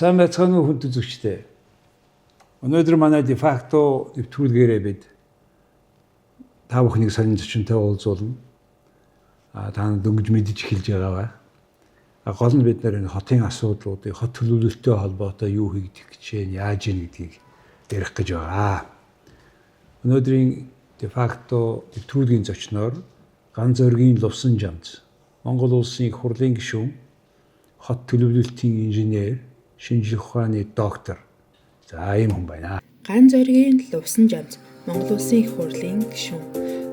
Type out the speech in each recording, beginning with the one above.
Сайн байцгаана уу хүнд үзэгчдээ. Өнөөдөр манай дефакто нэвтрүүлгээрээ бид та бүхнийг сонин зочинтой уулзуулна. Та дөнгөж мэдж эхэлж байгаа. Гол нь бид нэр хотын асуудлуудыг, хот төлөвлөлттэй холбоотой юу хийгдэх гэж байна, яаж ийн гэдгийг ярих гэж байгаа. Өнөөдрийн дефакто нэвтрүүлгийн зочноор Ган зоригийн Лувсан Жамц, Монгол улсын их хурлын гишүүн, хот төлөвлөлтийн инженер, шинжлэх ухааны доктор. За ийм хүн байна. Ган зоригийн Лувсан Жамц, Монгол улсын их хурлын гишүүн.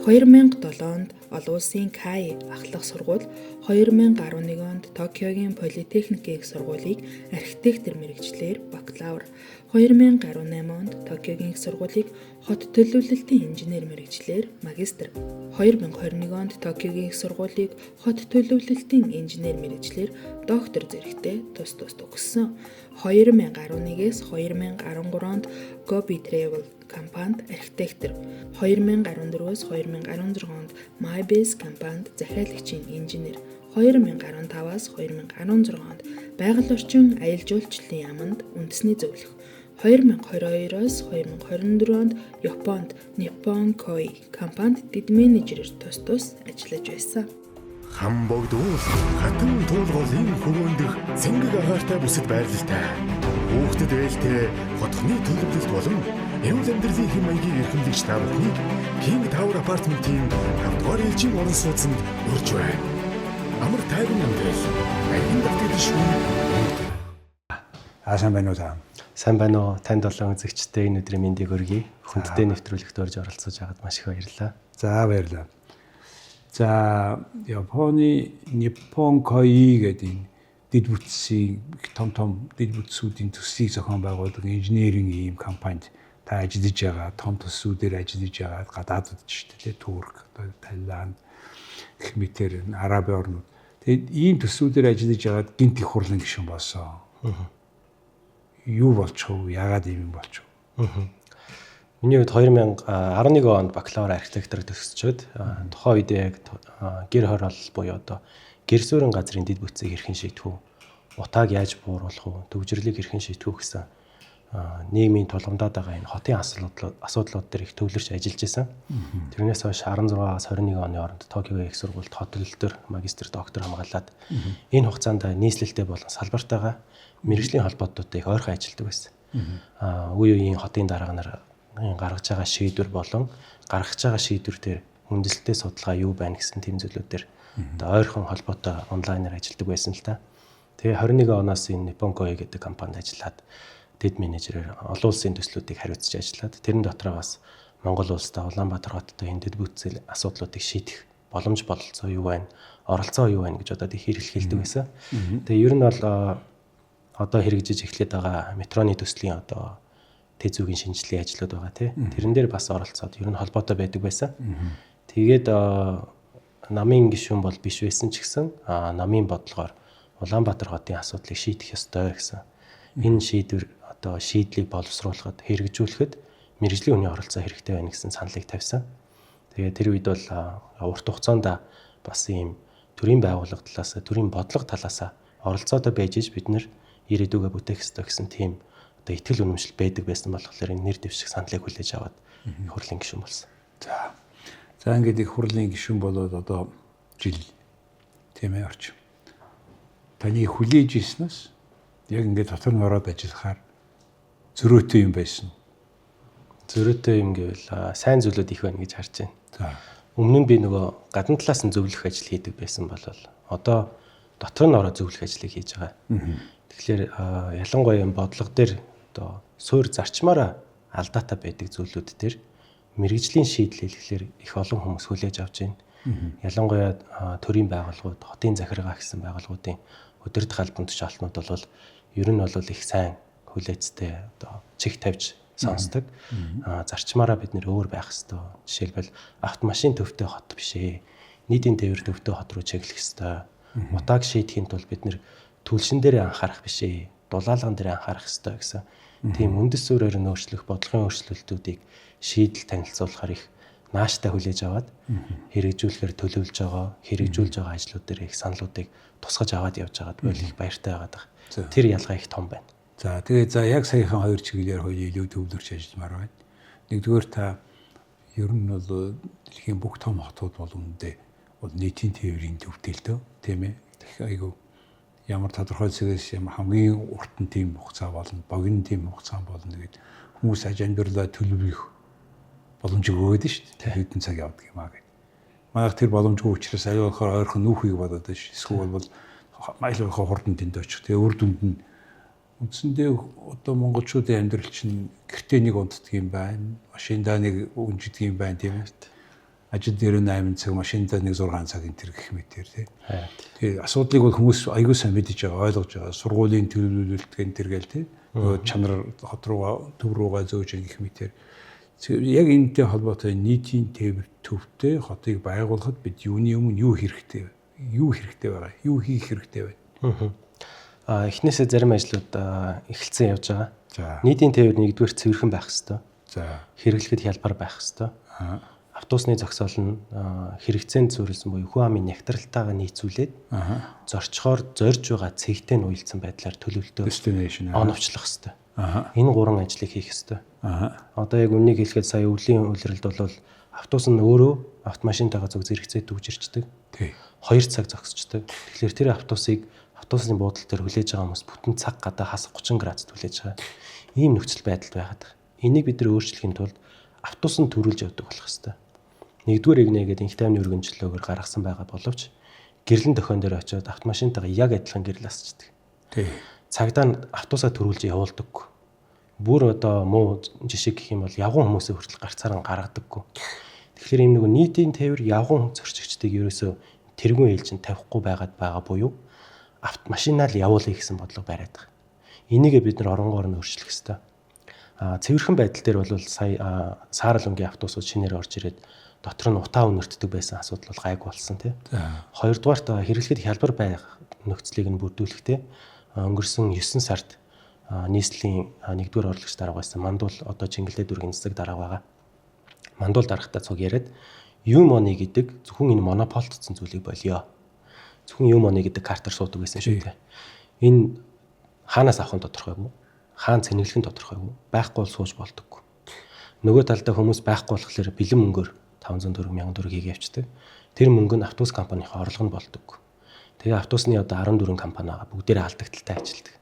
2007 онд олон улсын КАИ ахлах сургууль, 2011 онд Токиогийн Политехникийн сургуулийг архитектор мэргэжлэр бакалавр, 2018 онд Токиогийн их сургуулийг хот төлөвлөлтийн инженер мэргэжлэр магистр, 2021 онд Токиогийн их сургуулийг хот төлөвлөлтийн инженер мэргэжлэр доктор зэрэгтэй тус төгссөн. 2011-ээс 2013 онд Gobi Travel компанид архитектор, 2014-өөс 2016 онд MyBase компанид захиалагчийн инженер, 2015-аас 2016 онд байгаль орчин аялал жуулчлалын яамд үндэсний зөвлөх, 2022-оос 2024 онд Японд Nippon Koi компанид дэд менежерээр тус ажиллаж байсан. Хамбогд уус хатан туулгуулын хөвөөндөх цэнгэг агаартай бүсэд байрлалтай. Хүүхдэд ээлтэй хотхны төлөвлөлт болон эвлэл амьдралын хэм маягийг эрхэмлэгч та бүхнийг King Tower апартментийн 5-р ээлжийн орон сууцнд урьж байна. Амар тайван амьдрал. Аян давтагдсан шүү. Сайн байна уу та? Сайн байна уу? Танд олон үзэгчтэй энэ өдрийн мэндийг өргөе. Хүндтэй нэвтрүүлэгт орж оролцож байгаад маш их баярлалаа. За баярлалаа. За Японы Nippon Koi гэдэг энэ дэд бүтцийн том дэд бүтцүүдийн төслийг зохион байгуулдаг инженерийн ийм компанид та ажиллаж байгаа, том төслүүдээр ажиллаж байгаа гадаадд ч тийм Турк, Таиланд, гэх мэтэр Араби орнууд. Тэгээд ийм төслүүдээр ажиллаж байгаад гинт их хурлын гишүүн болсон. Юу болчихов? Яагаад ийм болчихов? Миний хувьд 2011 онд бакалавр архитектор төгсчөөд тухайн үед яг гэр хороол буюу одоо гэр суурин газрын дэд бүтцийг хэрхэн шийдэх вэ? Утааг яаж бууруулах вэ? Төвжирлийг хэрхэн шийдэх вэ гэсэн нийгмийн тулгамдаад байгаа энэ хотын асуудлууд дээр их төвлөрч ажиллаж байсан. Тэрнээс хойш 16-аас 21 оны хооронд Токиогийн их сургуульд хот төлөвлөлтөөр магистр, доктор хамгаалаад энэ хугацаанд нийслэлтэй болон салбартайгаа мэргэжлийн холбоотуудтай их ойрхон ажилладаг байсан. Үе үеийн хотын дарга нар гаргаж байгаа шийдвэр болон гаргаж байгаа шийдвэр дээр үндэслэлтэй судалгаа юу байна гэсэн тийм зүйлүүдээр одоо ойрхон холбоотой онлайнаар ажилладаг байсан л та. Тэгээ 21 оноос энэ Nippon Koi гэдэг компанид ажиллаад дэд менежерээр олон улсын төслүүдийг хариуцж ажиллаад тэрэн дотроо бас Монгол улстай Улаанбаатар хоттой энэ дэд бүтцийн асуудлуудыг шийдэх боломж бололцоо юу байна, оролцоо юу байна гэж одоо их хэрэглэдэг байсан. Тэгээ ер нь бол одоо хэрэгжиж эхлээд байгаа метроны төслийн одоо тэд зүгийн шинжилгээ ажлууд байгаа тий. Тэрэн дээр бас оролцоод ер нь холбоотой байдаг байсан. Тэгээд намын гишүүн бол биш байсан ч гэсэн намын бодлогоор Улаанбаатар хотын асуудлыг шийдэх ёстой гэсэн. Энэ шийдвэр одоо шийдлийг боловсруулахад хэрэгжүүлэхэд мэргэжлийн хүний оролцоо хэрэгтэй байна гэсэн саналыг тавьсан. Тэгээд тэр үед бол урт хугацаанд бас ийм төрийн байгууллага талаас, төрийн бодлого талаас оролцоотой байж бид нэр ирээдүгөө бүтээх ёстой гэсэн тийм одоо итгэл үнэмшил байдаг байсан болохоор энэ нэр дэвших саналыг хүлээж аваад их хурлын гишүүн болсон. За ингээд их хурлын гишүүн болоод одоо жил тийм ээ орчих. Таны хүлээж ирснээс яг ингээд дотор нь ороод ажиллахаар зөрөөтэй юм байсан. Зөрөөтэй юм гэвэл сайн зүйлүүд их байна гэж харж байна. Өмнө нь би нөгөө гадна талаас нь зөвлөх ажил хийдэг байсан бол одоо дотор нь ороод зөвлөх ажлыг хийж байгаа. Тэгэхээр ялангуяа бодлого дээр одоо суур зарчмаараа алдаатай байдаг зүйлүүд дээр мэргэжлийн шийдэл хэлэхээр их олон хүмүүс хүлээж авч байна. Ялангуяа төрийн байгууллагууд, хотын захиргаа гэсэн байгууллагуудын өдөрт албан тушаалтнууд бол ер нь бол их сайн хүлээцтэй одоо чих тавьж сонсдог. Зарчмаараа бид нэр өөр байх ёстой. Жишээлбэл автомашин төвтэй хот биш ээ. Нийтийн тээвэр төвтэй хот руу чиглэх ёстой. Утааг шийдэхин тулд бид нэр түлшин дээр анхаарах биш ээ. Дулаалган дээр анхаарах ёстой гэсэн. Тийм үндэс суурьаар нөөцлөх бодлогын өөрчлөлтүүдийг шийдэл танилцуулахаар их нааштай хүлээж аваад хэрэгжүүлэхээр төлөвлөж байгаа ажлууд дээр их саналуудыг тусгаж аваад явж байгаад бол их баяртай байгаад байна. Тэр ялгаа их том байна. За тэгээ за яг саяхан хоёр чиглэлээр хоёул илүү төвлөрч ажилламаар байна. Нэгдүгээр та ер нь бол дэлхийн бүх том хотууд бол үүндээ бол нийтийн тээврийн төвтэй л дөө тийм ээ. Айгу ямар тодорхой зэгээс ямар хамгийн урт нь тийм хугацаа болно, богино тийм хугацаа болно гэдэг хүмүүс аж амьдралаа төлөвлөх боломж өгөөд нь шүү дээ. Хэдэн цаг явдаг юм аа гэдэг. Манайх тэр боломжгүй учраас аюул болохоор ойрхон нүүхийг бодоод байна шүү. Эсвэл бол аюулгүй хурдан тэнд очих. Тэгээ үр дүнд нь үндсэндээ одоо монголчуудын амьдрал чинь гэртээ нэг унтдаг юм байна. Машиндаа нэг үнждэг юм байна тийм ээ. Ажил дээр 8 цаг, машиндаа нэг 6 цаг энэ төр гэх мэтэр тийм. Тэгээ асуудлыг бол хүмүүс аягүй сайн мэдэж байгаа, ойлгож байгаа. Сургуулийн төлөвлөлт гэн тэр гээл тийм. Чанар хот руугаа төв руугаа зөөж гэх мэтэр. Яг энэтэй холбоотой нийтийн тээвэр төвтэй хотыг байгуулахад бид юуны өмнө юу хэрэгтэй вэ? Юу хэрэгтэй байгаа? Юу хийх хэрэгтэй вэ? Эхнээсээ зарим ажлууд эхэлсэн явж байгаа. За. Нийтийн тээвэр нэгдүгээр цэвэрхэн байх хэвээр. За. Хэрэглэхэд хялбар байх хэвээр. Автобусны зогсоол нь хэрэгцээнд зөвлөсөн буюу хүн амын нягтралтайгаа нийцүүлээд зорчхоор зорж байгаа цэгтэй нь уялдсан байдлаар төлөвлөлтөө оновчлох хэвээр. Энэ гурван ажлыг хийх хэвээр. Одоо яг үннийг хэлэхэд сая өвлийн үйлрэлд бол автобус нь өөрөө автомашинтайгаа зөв зэрэгцээ дүүж ирчдэг. 2 цаг зогсчдаг. Тэгэхээр тэр автобусны буудал дээр хүлээж байгаа хүмүүс бүтэн цаг гадаа хас 30 градус хүлээж байгаа. Ийм нөхцөл байдалд байгаад байна. Энийг бид нэр өөрчлөхийн тулд автобус нь төрүүлж явдаг болох хэвээр. Нэгдүгээр игнэгээд инх тайвны өргөнчлөөгөр гаргасан байгаа боловч гэрлэн дохион дээр очиод автомашинтайгаа яг адилхан гэрэл асчдаг. Цагдаа автобусаа төрүүлж явуулдаггүй. Бүр одоо муу жишээ гэх юм бол явган хүмүүсээ хүртэл гарцаараа гаргадаггүй. Тэгэхээр ийм нэг нийтийн тээвэр явган зорчигчдыг ерөөсөө тэргүүн ээлжинд тавихгүй байгаа буюу автомашинаа л явуулъя гэсэн бодлого бариад байгаа. Энийгээ бид нар оронгоор нь өөрчлөх ёстой. Цэвэрхэн байдал дээр бол сая саарал өнгийн автобусууд шинээр орж ирээд дотор нь утаа үнэртдэг байсан асуудал бол гайг болсон тийм. Хоёрдугаарт хэрэглэхэд хялбар байх нөхцөлийг нь бүрдүүлэхтэй өнгөрсөн 9 сард нийслэлийн 1-р орлогч дарга байсан Мандуул одоо Чингэлдээ дүргийн засаг дарга байгаа. Мандуул даргатай цуг яриад юм оны гэдэг зөвхөн энэ монополдсон зүйлийг болио. Зөвхөн юм оны гэдэг картаар суудаг байсан шүү дээ. Энэ хаанаас авах нь тодорхойгүй. Хаан цэнэглэх нь тодорхойгүй. Байхгүй бол сууж болдоггүй. Нөгөө талдаа хүмүүс байхгүй болохоор бэлэн мөнгөөр 500 төгрөгийг явьчдаг. Тэр мөнгө нь автобус компанийн орлого нь болдоггүй. Тэгээ автобусны одоо 14 компани байгаа. Бүгдээрээ алдагдaltaй ажилладаг.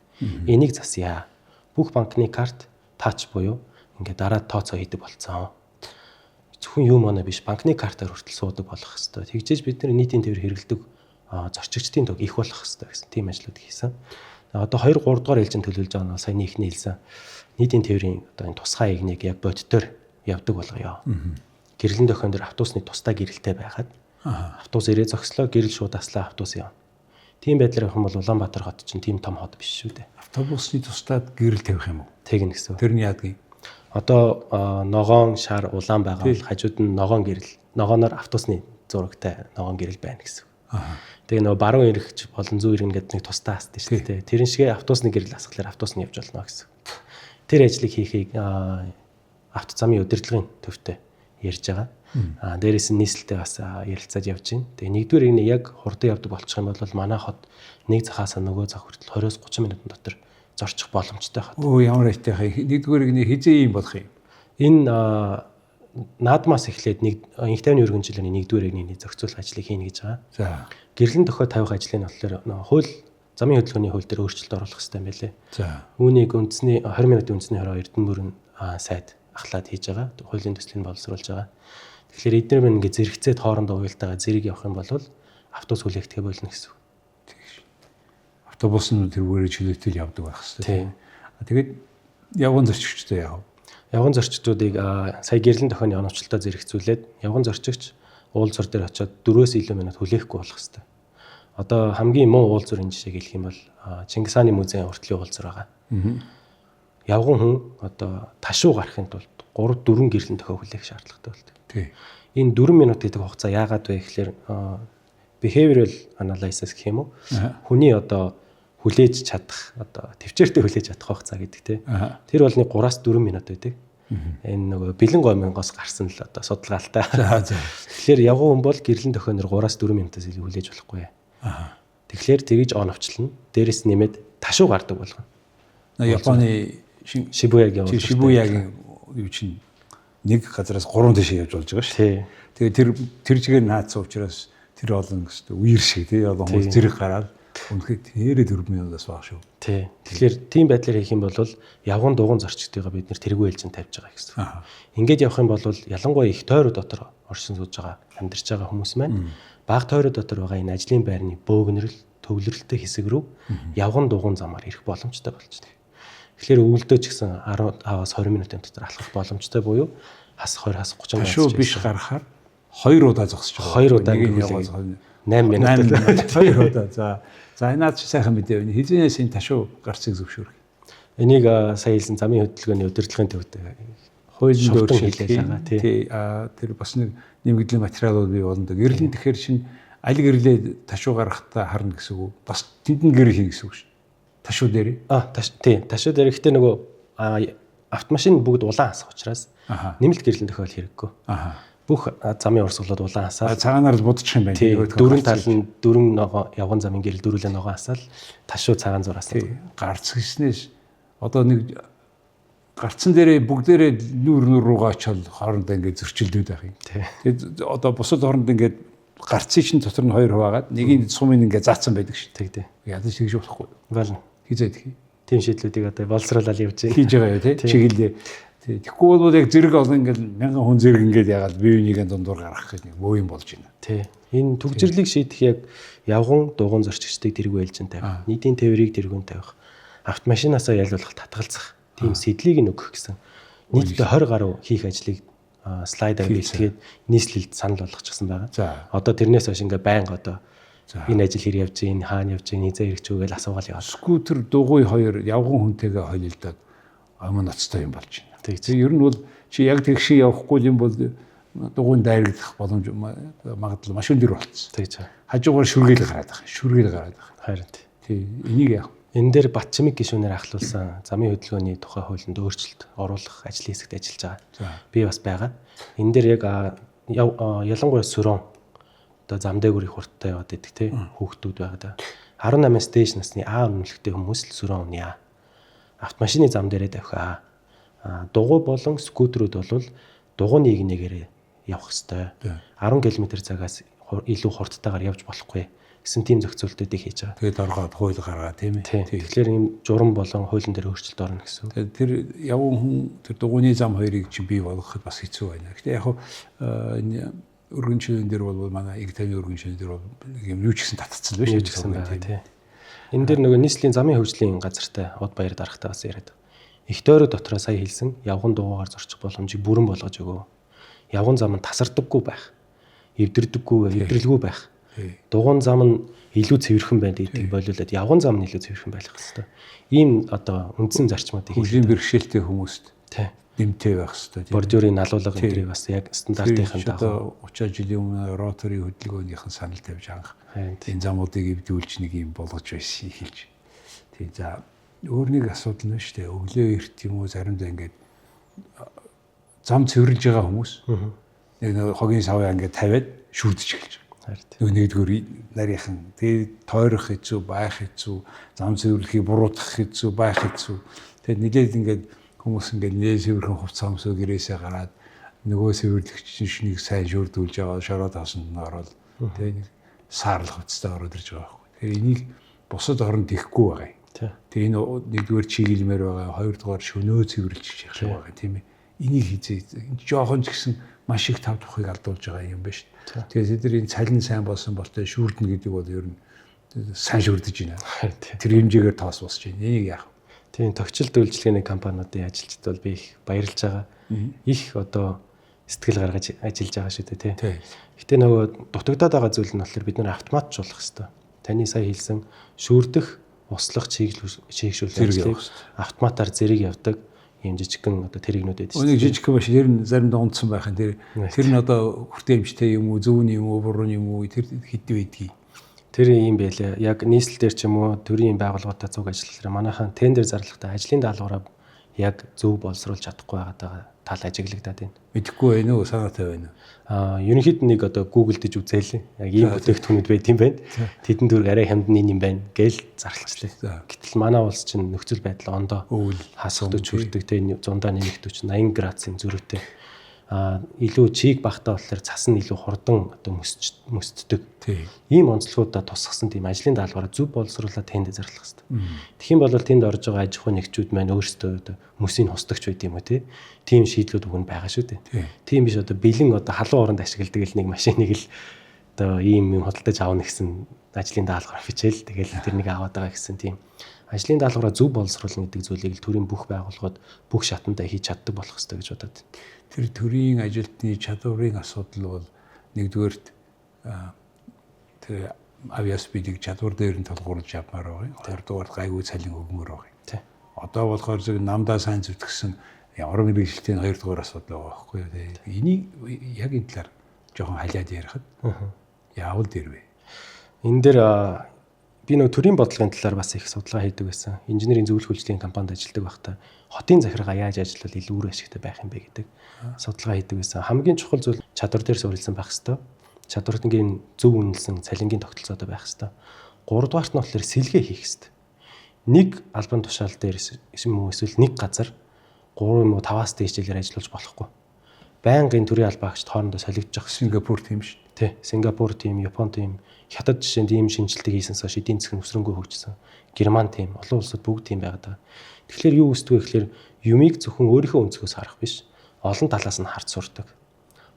Энийг засъя. Бүх банкны карт тач буюу ингээд дараа тооцоо хийдэг болцсон. Зөвхөн юм оноо биш банкны картаар хүртэл суудаг болох хэвээр. Тэгжээж бид нар нийтийн тээвэр хэрэглэдэг зорчигчдын тог их болох хэвээр гэсэн тийм ажлууд хийсэн. Одоо 2 3 дугаар ээлжинд төлөвлөж байгаа нь саяны ихний хэлсэн нийтийн тээврийн одоо энэ тусгай игнийг яг бодтоор явдаг болгоё. Гэрлэн дохион дээр автобусны тусдаа гэрэлтэй байгаад автобус ирээ зогслоо гэрэл шууд аслаа автобус явна. Тийм байдлаар явах юм бол Улаанбаатар хот чинь тийм том хот биш шүү дээ. Автобусны тусдаад гэрэл тавих юм уу? Тэгнэ гэсэн. Тэр нь яадаг юм? Одоо ногоон шар улаан байгаа бол хажууд нь ногоон гэрэл. Ногооноор автобусны зурагтай ногоон гэрэл байна гэсэн. Тэгээ нөгөө баруун эргэж болон зүүн эргэн гэдэг нэг тусдаа хасдаг шүү дээ. Тэрэн шигээ автобусны гэрэл асгалаар автобус нь явж болно гэсэн. Тэр ажлыг хийхийг автозамын удирдлагын төвтэй ярьж байгаа. Дээрээс нь нийслэлтэй бас ярилцаад явж байна. Тэгээ нэгдүгээр игний яг хурдан явдаг болчих юм бол манай хот нэг захаасаа нөгөө зах хүртэл 20-30 минутын дотор зорчих боломжтой хот. Өө ямар айтайхаа нэгдүгээр игний хизээ юм болох юм. Энэ наадмаас эхлээд инх тайвны өргөнчлөлийн нэгдүгээр игний зохицуулах ажлыг хийнэ гэж байгаа. За. Гэрлэн дохой тавих ажлыг нь болохоор хууль замын хөдөлгөөний хууль дээр өөрчлөлт оруулах хэрэгтэй юм байлээ. За. Үүнийг үндэсний 20 минутын үндэсний хороо Эрдэнэ бүрэн сайд ахлаад хийж байгаа. Хуулийн төслийг боловсруулж байгаа. Тэгэхээр эдгээр мань ингээ зэрэгцээд хоорондоо уялдаагаа зэрэг явах юм бол автобус хүлээгдэхэ болно гэсэн. Автобус нь тэрүүгээр чөлөөтэй явдаг байх хэрэгтэй. Тэгээд явган зорчигчтой яав. Явган зорчигчдуудыг сая гэрлэн дохионы оновчлолтоо зэрэгцүүлээд явган зорчигч уулзвар дээр очиод 4-өөс илүү минут хүлээхгүй болох хэрэгтэй. Одоо хамгийн муу уулзврын жишээг хэлэх юм бол Чингис хааны музейн уртлын уулзвар байгаа. Явган хүн одоо ташуу гарахын тулд 3-4 гэрлэн дохио хүлээх шаардлагатай болдог. Энэ 4 минут гэдэг хугацаа яагаад вэ гэхээр behavioral analysis гэх юм уу? Хүний одоо хүлээж чадах одоо төвчээртэй хүлээж чадах хугацаа гэдэг тийм. Тэр бол нэг 3-4 минут байдаг. Энэ нөгөө бэлэн гомонгоос гарсан л одоо судалгаалтай. Тэгэхээр явган хүн бол гэрлэн дохионоор 3-4 минутаас илүү хүлээж болохгүй. Тэгэхээр тэгж оновчлно. Дээрээс нэмээд ташуу гардаг болгоно. Японы Шибуягийн Шибуягийн юу чинь нэг газараас 3 дэшээ явж болж байгаа шүү. Тий. Тэгээ тэр чигээр наацсан учраас тэр олон гэсэн үер шиг тий олон хүмүүс зэрэг гараад үнэхээр тэрээ 4,000-аас бага шүү. Тий. Тэгэхээр тийм байдлаар хийх юм бол явган дугуун зорчигтойгоо бид нэр тэргүй ээлжин тавьж байгаа гэсэн. Ингээд явах юм бол ялангуяа их тойроо дотор оршин сууж байгаа амьдарч байгаа хүмүүс маань бага тойроо дотор байгаа энэ ажлын байрны бөөгнөрл төвлөрөлттэй хэсэг рүү явган дугуун замаар ирэх боломжтой болж байна. Тэгэхээр өвөлдөө ч гэсэн 10-аас 20 минутын дотор алхах боломжтой буюу хас 20 хас 30 минут Ташуу биш гарахаар 2 удаа зогсож байгаа. 2 удаа яваад 8 минут 2 удаа. За энэ наад чи сайхан мэдээ байна. Хизээс энэ ташуу гарцыг зөвшөөрөх. Энийг сая хэлсэн замын хөдөлгөөний удирдлагын төвд хуулийн дөр хийлгэж байгаа. Тий. Тэр бас нэг нэмэгдлийн материалууд бий болно. Гэрлэн тэгэхээр чинь аль гэрлээ ташуу гаргахтаа харна гэсэн үг. Бас тэнд нь гэр хий гэсэн үг шүү. Ташуу дээр. Тий. Ташуу дээр ихтэй нөгөө автомашин бүгд улаан хасах учраас нэмэлт гэрлэн тохиол хэрэггүй. Бүх замын урсгалууд улаан хасаад цагаанаар будчих юм байна. Дөрвөн тал нь дөрвөн ногоо явган замын гэрэл дөрвөлээ ногоо хасаал ташуу цагаан зураас гарц гиснээс одоо нэг гарцсан дээрээ бүгдээрээ нүүр руугаа очиод хоорондоо ингээд зөрчилдөд байх юм. Тэгээд одоо бусад хооронд ингээд гарцын чинь дотор нь 2 хуваагаад нэгийг сумын ингээд заацсан байдаг шүү. Тэгдэ. Ядаж тэгж болохгүй. Болно. Хизээд хий. Тийм шийдлүүдийг одоо боловсруулаад явж байна. Хийж байгаа юу тий? Чиглэлээ. Тэгэхгүй бол яг зэрэг олон ингээд 1000 хүн зэрэг ингээд ягаад бие бинийгээ дундуур гаргах гэх нэг бөө юм болж байна. Тий. Энэ төгжрлийг шийдэх яг явган дугуун зорчигчдыг тэргүй ээлжин тавих, нийтийн тээврийг тэргүүн тавих, автомашинаасаа ялуулах, татгалзах тийм сэдлийг нь өгөх гэсэн нийтдээ 20 гаруй хийх ажлыг слайдаар бэлтгээд нийслэлд санал болгочихсон байгаа. Одоо тэрнээс хойш ингээ байнга одоо энэ ажил хэр явж гин, хаана явж гин, хизээ ирэх чүгээл асуугаал яваа. Скутер дугуй 2 явган хүнтэйгээ хойлолдоод аман ноцтой юм болж байна. Тэгээ ер нь бол чи яг тэгшээ явахгүй юм бол дугуйн дайрагдах боломж магадлал машин дээр болцсон. Тэгж. Хажуугаар шүргээл гараад байгаа. Шүргээл гараад байгаа. Харин тий. Энийг яах? Энэ дээр Батчимэг гишүүнээр ахлуулсан замын хөдөлгөөний тухай хуулинд өөрчлөлт оруулах ажлын хэсэгт ажиллаж байгаа. Би бас байгаа. Энэ дээр яг ялангуяа сөрөн одоо зам дээгүүр их хурдтай яваад идэг тий хүүхдүүд байгаа да. 18-аас дээш насны А үнэлэхтэй хүмүүс л сөрөн өмнө яа. Автомашины зам дээрээ давхаа. Дугуй болон скутерүүд бол дугуйны игнэгээр явах хэвээр. 10 км/цагаас илүү хурдтайгаар явж болохгүй гэсэн тийм зохицуултуудыг хийж байгаа. Тэгээд оргоод хууль гаргаа тийм ээ. Тэгэхээр ийм журам болон хуулийн дээр өөрчлөлт орно гэсэн. Тэгээд тэр явган хүн тэр дугуйны зам хоёрыг чи бий болгоход бас хэцүү байна. Гэтэ яг энэ өргөнчлийн дээр бол манай иг тавийн өргөнчлийн дээр бол юм юу ч гэсэн татцсан биш үү гэсэн байна тийм. Энэ дээр нөгөө нийслэлийн замын хөгжлийн газартай Уд Баяр дарагтай бас яриад. Их тойрог дотроо сая хэлсэн явган дугуйгаар зорчих боломжийг бүрэн болгож өгөө. Явган зам нь тасардаггүй байх. Эвдэрдэггүй, эвдрэлгүй байх. Дугуйн зам нь илүү цэвэрхэн байна гэдгийг болиулаад явган зам нь илүү цэвэрхэн байх хэрэгтэй. Ийм одоо үндсэн зарчмуудыг хөлийн бэрхшээлтэй хүмүүст нэмтэй байх хэрэгтэй. Бордюрын налуулга энэ бас яг стандартын дагуу 30 жилийн өмнө ротори хөдөлгөөнийхэн санал тавьж анх энэ замуудыг эвдүүлж нэг юм болгож байсан хэлж. Тийм за өөр нэг асуудал нь шүү дээ. Өглөө эрт юм уу заримдаа ингээд зам цэвэрлж байгаа хүмүүс нэг хогийн саваа ингээд тавиад шүрдэж эхэлж байгаа. Нэгдүгээр нарийнхан тэгээд тойрох хэцүү, байх хэцүү, зам цэвэрлэхийг буруутгах хэцүү, байх хэцүү. Тэгээд нэлээд ингээд хүмүүс ингээд нээ цэвэрхэн хувцас өмсөө гэрээсээ гараад нөгөө цэвэрлэгч шинийг сайн шүрдүүлж аваад шороо таасанд нь ороод тэгээд нэг саарлах хувцастай ороод ирж байгаа байхгүй. Тэгэхээр энийг бусад оронд хийхгүй байгаа юм. Тэгээ энэ нэгдүгээр чиглэмээр байгаа, хоёрдугаар шөнөө цэвэрлж явах шиг байгаа тийм ээ. Энийг хийзээ. Жохон ч гэсэн маш их тав тухыг алдуулж байгаа юм байна шүү дээ. Тэгээд тэдний цалин сайн болсон болтой шүүрдэн гэдэг бол ер нь сайн шүүрдэж байна. Тэр хэмжээгээр тоос босч байна. Энийг яах вэ? Тийм тогтчил үйлчилгээний компаниудын ажилчид бол би их баярлж байгаа. Их одоо сэтгэл гаргаж ажиллаж байгаа шүү дээ тий. Гэтэ нөгөө дутагдаад байгаа зүйл нь болохоор бид нэр автоматжуулах хэрэгтэй. Таны сая хэлсэн шүүрдэх, услах, чийгшүүлэх ажлыг автоматар зэрэг явдаг юм жижигхэн одоо тэрэгнүүд байдаг шүү. Нэг жижигхэн биш ер нь заримдаа унтсан байх нь тэр нь одоо хүртээмжтэй юм уу, зөвүүн юм уу, буруу юм уу тэр хэдий байдгийг. Тэр юм байлаа. Яг нийслэл дээр ч юм уу төрийн байгууллагуудаа цуг ажиллахлаар манайхан тендер зарлахтаа ажлын даалгавраа яг зөв боловсруулж чадахгүй байгаа тал ажиглагдаад байна. Мэдэхгүй байна уу, санаатай байна уу? Ерөнхийд нэг одоо Google дэж үзээл. Яг ийм бүтээгдэхүүнүүд байт юм байна. Тэдэн дүрг арай хямдны юм байна гээл зарлцлаа. Гэтэл манай улс чинь нөхцөл байдал ондоо хасагдаж хүрдэг те зундаа нэмэгдэж 80 градусын зөрүүтэй. Илүү чийг багтаа болохоор цас нь илүү хурдан одоо мөсддөг. Ийм онцлогуудаа тусгасан тийм ажлын даалгавраа зөв боловсруулаад тэнд зарлах хэрэгтэй. Тэгэх юм бол тэнд орж байгаа аж ахуйн нэгжүүд маань өөрсдөө одоо мөсийг хусдагч байд юм уу тийм шийдлүүд өгөн байгаа шүү дээ. Тийм биш одоо бэлэн одоо халуун оронд ашигладаг л нэг машиныг л одоо ийм юм худалдаж аавна гэсэн ажлын даалгавар бичээл тэгэл тэрнийг аваад байгаа гэсэн тийм ажлын даалгавраа зөв боловсруулна гэдэг зүйлийг л төрийн бүх байгууллагууд бүх шатандаа хийж чаддаг болох хэрэгтэй гэж бодод. Тэр төрийн ажилтны чадварын асуудал бол нэгдүгээрт тэр авиас бидэг чадвар дээр нь толгуурлаж явмаар байгаа. Хоёрдугаар гайгүй цалин өгмөр байгаа. Одоо болохоор зөв намдаа сайн зүтгэсэн орон мэргэжилтийн хоёрдугаар асуудал байгаа байхгүй юу. Энийг яг энэ талаар жоохон халиад ярихад яавал дэрвэ. Энэ дээр би нэг төрийн бодлогын талаар бас их судалгаа хийдэг байсан. Инженерийн зөвлөх үйлчлийн компанид ажилладаг байхдаа хотын захиргаа яаж ажиллавал илүү үр ашигтай байх юм бэ гэдэг судалгаа хийдэг байсан. Хамгийн чухал зүйл чадвар дээр суурилсан байх хэвээр. Чадварынгийн зөв үнэлсэн цалингийн тогтолцоотой байх хэвээр. Гуравдугаарт нь болохоор сэлгээ хийх хэвээр. Нэг албан тушаал дээр эсвэл нэг газар 3 юм уу 5-аас дээш жилээр ажиллаж болохгүй. Байнгын төрийн албаагчд хоорондоо солигдож Сингапур тийм шүү дээ. Сингапур тийм, Япон тийм, Хятад жишээнд ийм шинжилтийг хийсэн сошь эдийн засгийн өсрөнгөө хөгжсөн. Герман тийм, олон улсууд бүгд тийм байгаад байгаа. Тэгэхээр юу үүсдэг вэ гэхээр юмыг зөвхөн өөрийнхөө өнцгөөс харах биш, олон талаас нь харж сурдаг.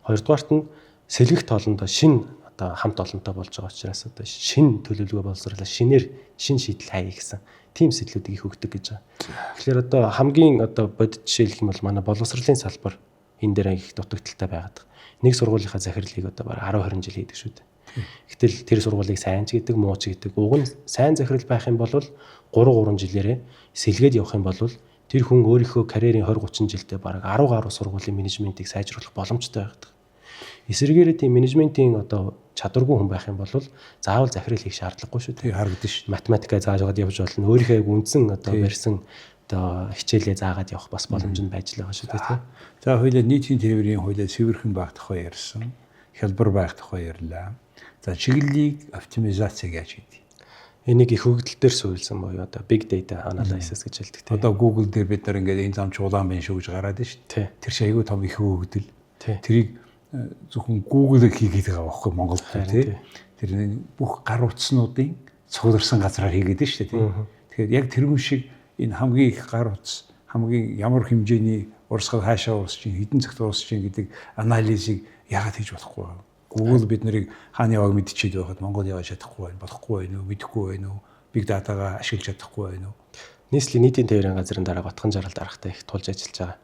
Хоёрдугаарт нь сэлгэх тоолондоо шин одоо хамт олонтой болж байгаа учраас одоо шин төлөвлөгөө боловсруулаад шинээр шин шийдэл хайя гэсэн тийм сэтлүүдийг их өгдөг гэж байгаа. Тэгэхээр одоо хамгийн одоо бодит жишээ хэлэх юм бол манай боловсролын салбар энэ дээр их дутагдaltaй байгаад. Нэг сургуулийнхаа захирлыг одоо бараг 10-20 жил хийдэг шүү дээ. Гэтэл тэр сургуулийг сайн ч гэдэг, муу ч гэдэг. Уг нь сайн захирал байх юм бол 3 жилээрээ сэлгээд явах юм бол тэр хүн өөрийнхөө карьерийн 20-30 жилдээ бараг 10 гаруй сургуулийн менежментийг сайжруулах боломжтой байдаг. Эсвэргээрээ тийм менежментийн одоо чадваргүй хүн байх юм бол заавал захирал хийх шаардлагагүй шүү дээ. Харагдаж шүү. Математикаа зааж аваад явж болно. Өөрийнхөө үндсэн одоо барьсан одоо хичээлээ заагаад явах бас боломж нь байж л байгаа шүү дээ. За хоёулаа нийтийн тээврийн хуулиар цэвэрхэн байх тухай ярьсан. Хялбар байх тухай ярьлаа. За чиглэлийг оптимизацийг яаж хийдэг? Энийг их хөгжил дээр суурилсан боёо одоо big data analysis гэж хэлдэг тийм. Одоо Google дээр бид нар ингээд энэ зам чуулган байна шүү гэж гараад шүү дээ. Тэр чинь айгүй том их хөгжил. Тэрийг зөвхөн Google-ыг хийгээд байгаа байхгүй Монголд тийм. Тэр бүх гар утаснуудын цугларсан газраар хийгээд шүү дээ тийм. Тэгэхээр яг тэрүүн шиг энэ хамгийн их гар утас хамгийн ямар хэмжээний урсгал хаашаа урсч хэдэн цагт урсч гэдэг анализыг яагаад хийж болохгүй вэ? Google бид нарыг хаана явааг мэдчихээд байхад Монгол явж чадахгүй байна, болохгүй байна уу, мэдэхгүй байна уу, big data-га ашиглаж чадахгүй байна уу? Нийслэлийн нийтийн тээврийн газрын дараа батхан жаргал дарахтай их тулж ажиллаж байгаа.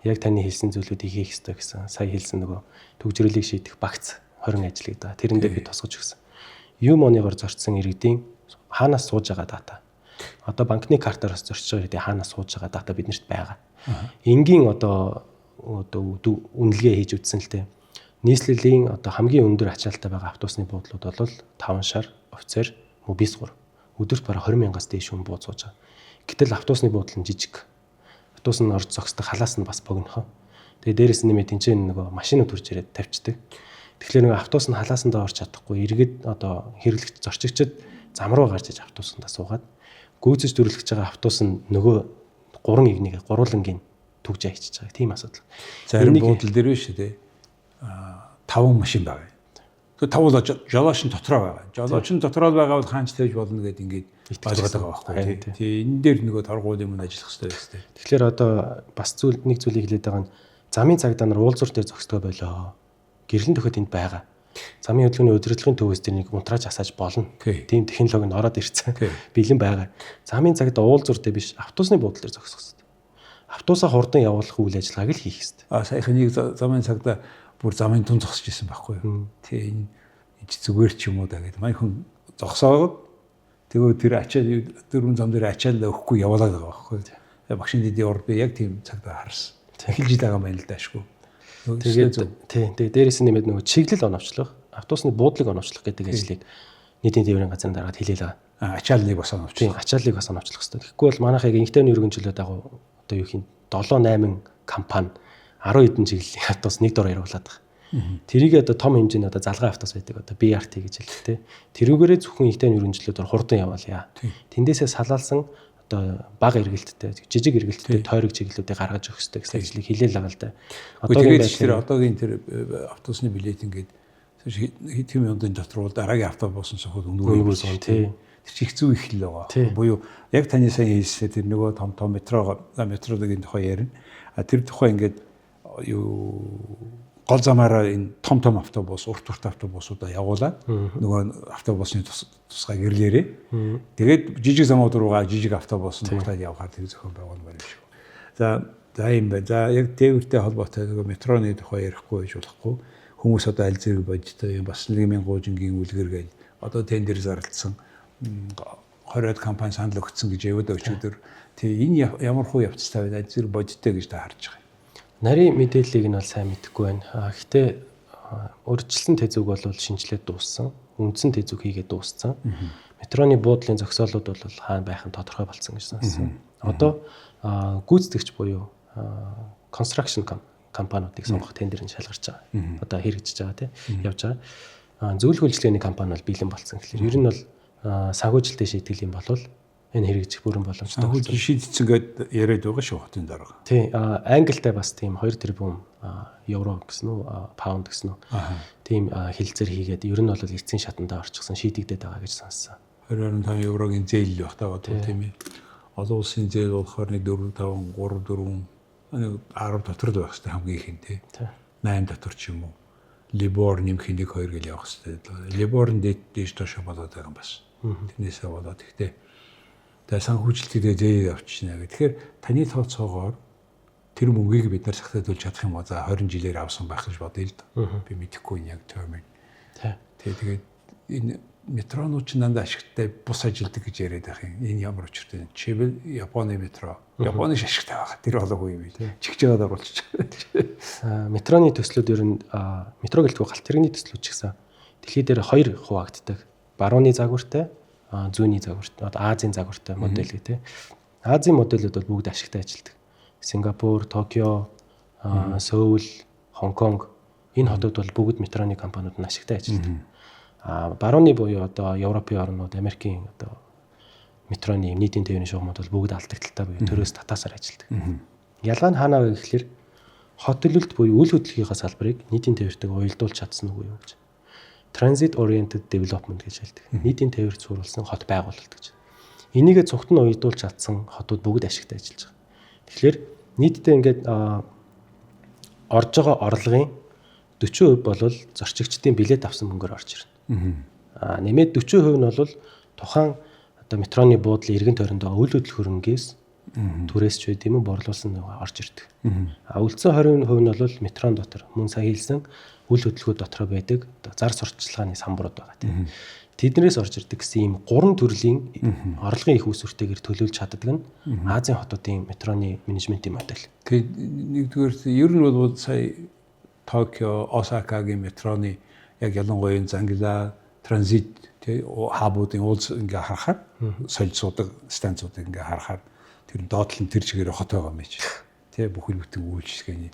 Яг таны хэлсэн зүйлүүдийг хийх ёстой гэсэн. Сая хэлсэн нөгөө төгжрөлийг шийдэх багц 20 ажиллагдаа. Тэрэндээ би тусгаж өгсөн. Юм оныгоор зорчсон иргэдийн хаанаас сууж байгаа дата. Одоо банкны картаараас зорчиж байгаа иргэдийн хаанаас сууж байгаа дата биднэрт байгаа. Энгийн одоо үнэлгээ хийж үзсэн л дээ. Нийслэлийн одоо хамгийн өндөр ачаалттай байгаа автобусны буудлууд бол 5 шар, офицер, мобис 3. Өдөрт бараг 20,000-аас дээш хүн бууд сууж байгаа. Гэтэл автобусны буудлын жижиг. Автобус нь орж зогсдог халаас нь бас богинохоо. Тэгээ дээрээс нь нэмээд тэнцэн нөгөө машинууд төрж ирээд тавьчихдаг. Тэгэхээр нөгөө автобус нь халаасандаа орж чадахгүй иргэд одоо хэрэглэгч зорчигчд зам руу гарч иж автобусандаа суугаад гүйцэж дүрлэж байгаа автобус нь нөгөө 3 игнийг гуруулангийн түгжээ хийчихэж байгаа. Тийм асуудал. Зарим буудлын дээр биш үү? 5 машин байгаа. Тэр 5 бол жолооч нь дотроо байгаа. Жолооч нь дотроо байгаа бол хаанч тавьж болно гэдэг ингээд ойлгоод байгаа байхгүй. Тэгээ энэ дээр нөгөө торгуулийн юм ажиллах хэрэгтэй байсан. Тэгэхээр одоо бас нэг зүйлийг хэлээд байгаа нь замын цагдаа нар уулзуур дээр зогсдгоо болоо. Гэрлэн төхөд энд байгаа. Замын хөдөлгөөний удирдлагын төвөөс тэрнийг унтрааж асааж болно. Тийм технологи нь ороод ирсэн. Бэлэн байгаа. Замын цагдаа уулзуур дээр биш автобусны буудлын дээр зогсох хэрэгтэй. Автобусаа хурдан явуулах үйл ажиллагааг л хийх хэрэгтэй. Саяхан нэг замын цагдаа бүр замын тун зогсож исэн байхгүй юу. Тэгээ энэ зүгээр ч юм уу да гэдэг. Мань хүн зогсоод тэгээ тэр ачаал дөрвөн зам дээр ачаал өгөхгүй явуулаад байгаа байхгүй юу. Багшийн дэдийн урд би яг тийм цагдаа харсан. Эхэлж байгаа юм байна л даашгүй. Тэгээ дээрээс нь нэмээд нөгөө чиглэл оновчлох, автобусны буудлыг оновчлох гэдэг ажлыг нийтийн тээврийн газрын дараад хэлээ л. Ачааллыг бас оновчлох. Ачааллыг бас оновчлох хэрэгтэй. Тэгэхгүй бол манайх яг инхтээний өргөн жилөө дагуу одоо юу хийн 7-8 компани 10 хэдэн чиглэлийн автобус нэг дор явуулаад байгаа. Тэрийг одоо том хэмжээний одоо залгаа автобус байдаг одоо BRT гэж хэлдэг те. Тэрүүгээрээ зөвхөн ихтэй өргөнжлөлөөр хурдан яваалаа. Тэндээсээ салаалсан одоо бага эргэлттэй, жижиг эргэлттэй тойрог чиглэлүүдийг гаргаж өгөх хэрэгтэй гэсэн ажлыг хэлээл байгаа л да. Одоогийн тэр автобусны билет ингээд хэд хэм өндийн дотор бол дараагийн автобусын сохол өнгөрөөс тий. Тэр чи их зүй их л байгаа. Буюу яг таны сайн хэлсэн тэр нөгөө том метродгийн тухай ярина. Тэр тухай ингээд юу гол замаараа энэ том автобус, урт автобусуудаа явуулаад нөгөө автобусны тусгай гэрлээрээ тэгээд жижиг замууд руугаа жижиг автобус нутаад явахаар тэр зохион байгуулмаар юм шүү. За юм байна. За яг тээвэртэй холбоотой нөгөө метроны тухай ярихгүй байж болохгүй. Хүмүүс одоо аль зэрэг бодтой юм бас 1000 жингийн үлгэр гээл одоо тендер зарлцсан 20-од компани санал өгсөн гэж яваад өчигдөр тий энэ ямар хуу явцтай байна аль зэрэг бодтой гэж та харж байгаа. Нарийн мэдээллийг нь бол сайн мэдэхгүй байна. Гэхдээ урьдчилсан тэзүүг бол шинжилээд дууссан. Үндсэн тэзүүг хийгээд дууссан. Метроны буудлын зогсоолууд бол хаана байх нь тодорхой болсон гэж сонссон. Одоо гүйцэтгэгч буюу construction компаниудыг сонгох тендерийг шалгарч байгаа. Одоо хэрэгжиж байгаа тийм явж байгаа. Зөвлөх үйлчлэгээний компани бол бэлэн болсон. Тэгэхээр ер нь бол санхүүжилтийн шийтгэл юм болвол энэ хэрэгжих бүрэн боломжтой. Санхүүжилт шийдсэн гэдээ яриад байгаа шүү хотын дарга. Тий, Англитай бас тийм 2 тэрбум евро гэсэн үү, паунд гэсэн үү. Тийм хилцээр хийгээд ер нь бол эцсийн шатандаа орчихсон шийдэгдээд байгаа гэж сонссон. 2.5 еврогийн зээл байх таа тийм ээ. Олон улсын зээл болохоор 4 5 3 10 дотор л байх хэрэгтэй хамгийн их нь тий. 8 дотор ч юм уу. Libor нэмэх нэг 2 гэл явах хэрэгтэй. Libor дээш доош болоод байгаа юм бас. Тэрнээсээ болоод ихтэй тэгээ санхүүжилтээ зээл авчихна гэх. Тэгэхээр таны тооцоогоор тэр мөнгийг бид нар сахиулж чадах юм уу? За 20 жилээр авсан байх гэж бодъё л да. Би мэдэхгүй яг термин. Тэгээд энэ метронууд ч дандаа ашигтай бус ажилдаг гэж яриад байх юм. Энэ ямар учиртай. Чивэл Японы метро. Японы ашигтай байгаа. Тэр болоогүй юм биш. Чигж байгаад оруулчих. Метроны төслүүд ер нь метро гэлтгүй галт тэрэгний төслүүд ч гэсэн дэлхий дээр 2 хуваагддаг. Барууны загвартай, зүүнний загвартай, Азийн загвартай модель гэдэг. Азийн моделүүд бол бүгд ашигтай ажилдаг. Сингапур, Токио, Сөүл, Хонконг энэ хотууд бол бүгд метроны компаниуд нь ашигтай ажилдаг. Барууны буюу одоо Европын орнууд, Америкийн одоо метроны нийтийн тээврийн шугамуд бол бүгд алдагдaltaй буюу төрөөс татаасаар ажилдаг. Ялгаа нь хаана вэ гэхэлэр хот төлөлт буюу үйл хөдлөлийн салбарыг нийтийн тээвэртэйг уялдуулж чадсан уу гэж. Transit oriented development гэж хэлдэг. Нийтийн тээвэрт суурилсан хот байгуулалт гэж. Энийгээ цогт нь уялдуулж чадсан хотууд бүгд ашигтай ажиллаж байгаа. Тэгэхээр нийтдээ ингээд орж байгаа орлогын 40% болвол зорчигчдын билет авсан мөнгөөр орж ирнэ. Нэмээд 40% нь бол тухайн одоо метроны буудлын эргэн тойронд байгаа үйл хөдлөх хөрөнгөөс түрээс ч байд юм уу борлуулсан орж ирдэг. Үлдсэн 20% нь бол метрон дотор мөн сая хэлсэн үйл хөдлөхүүд дотор байдаг зар сурталчилгааны самбарууд байгаа тийм. Тэднээс орж ирдэг гэсэн ийм 3 төрлийн орлогын их үүсвэртэйгээр төлөвлөж чаддаг нь Азийн хотуудын метроны менежментийн модель. Тэгээд нэгдүгээр ер нь бол сая Токио, Осакагийн метроны яг ялангуяа зангила транзит хабуудын уулз ингээ харахаар солилцоодаг станцуудыг ингээ харахаар тэр доотлон тэр чигээр хот байгаа юм чи. Тэ бүхэл бүтэн үйлчлэгээний.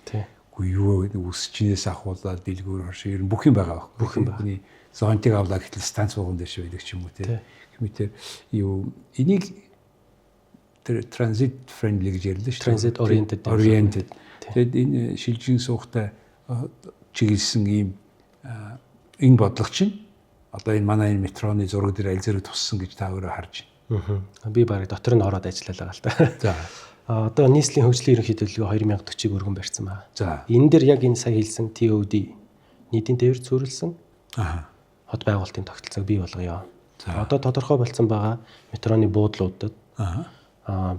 Үгүй юу үсчнээс ахуулаад дэлгүүр хаш ер нь бүх юм байгаа. Бүх юм байна. Зонтыг авлаа гэтэл станц болгон дээр шиг байдаг ч юм уу те. Хэмитэр юу энийг тэр транзит friendly гэж ярьлаа шүү. Transit oriented. Тэгээд энэ шилжин суухтай чиглэсэн ийм энэ бодлого чинь одоо энэ манай энэ метроны зураг дээр аль зэрэг туссан гэж та өөрөө харж байна. Би барыг дотор нь ороод ажиллалаа байгаа л та. За. Одоо нийслэлийн хөгжлийн ерөнхий төлөвлөгөө 2040-ыг өргөн барьсан байна. За. Энэ дээр яг энэ сая хэлсэн TOD нийтийн тээвэрт суурилсан хот байгуулалтын тогтолцоог бий болгоё. Одоо тодорхой болсон байгаа метроны буудлуудад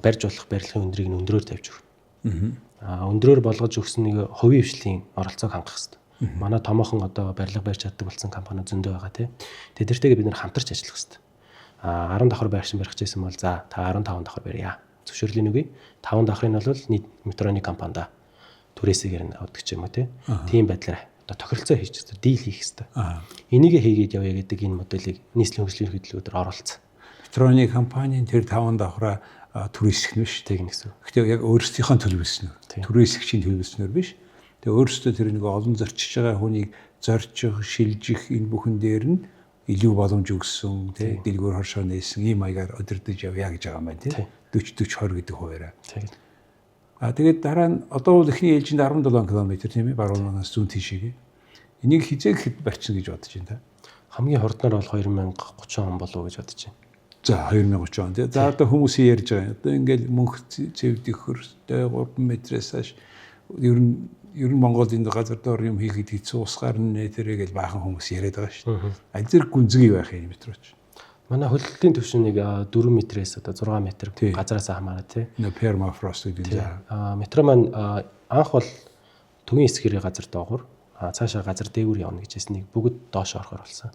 барьж болох барилгын өндрийг нь өндрөөр тавьж өгнө. Өндрөөр болгож өгсөн нэг хувийн хвшлийн оролцоог хангах хэрэгтэй. Манай томоохон одоо барилга барьж чаддаг болсон компаниуд зөндөө байгаа тийм. Тэдэртэйгээ бид нэр хамтарч ажиллах хэрэгтэй. 10 давхар байршин барих гэсэн бол за та 15 давхар барья. Зөвшөөрлийн үгүй 5 давхрын бол нийт метроны компанидаа түрээсээр нь авдаг ч юм уу тийм байдлаар одоо тохиролцоо хийж хэвээр дийл хийх хэрэгтэй. Энийг хийгээд явъя гэдэг энэ моделийг нийслэлийн хөгжлийн хөтөлбөрөөр оруулсан. Метроны компанийн тэр 5 давхраа түрээсэх нь биш. Тэг нэгсэн. Гэхдээ яг өөрсдийнхөө төлөвлөснөөр, түрээсэгчийн төлөвлөснөөр биш. Тэгээ өөрсдөө тэр нэг олон зорчиж байгаа хүнийг зорчих, шилжих энэ бүхэн дээр нь илүү боломж өгсөн, тий, дэлгүүр хоршоо нээсэн ийм маягаар өдөрдөж явъя гэж байгаа юм байна, тий. 40-40-20 гэдэг хуваараа. Тэгээд дараа нь одоо бол эхний ээлжинд 17 км тийм ээ, баруунаас зүүн тийшээ. Энийг хизээ гэхэд барьчихна гэж бодож байна та. Хамгийн хурднаар бол 2030 он болов уу гэж бодож байна. За 2030 он тий. За одоо хүмүүсийн ярьж байгаа. Одоо ингээл мөнх цэвдэх хөрстэй 3 метрээс хойш ер нь Монголд энэ газар доор юм хийхэд хэцүү усгаар нэтэрээ гэж баахан хүмүүс яриад байгаа шүү дээ. Азэр гүнзгий байх юм метроч. Манай хөлтлийн түвшнийг 4 метрээс одоо 6 метр газараас хамаараа тий. Permafrost гэдэг нь. Метро маань анх бол төвийн эсгэрийн газар доогуур цаашаа газар дээгүүр явна гэж хэлснийг бүгд доош орохоор болсон.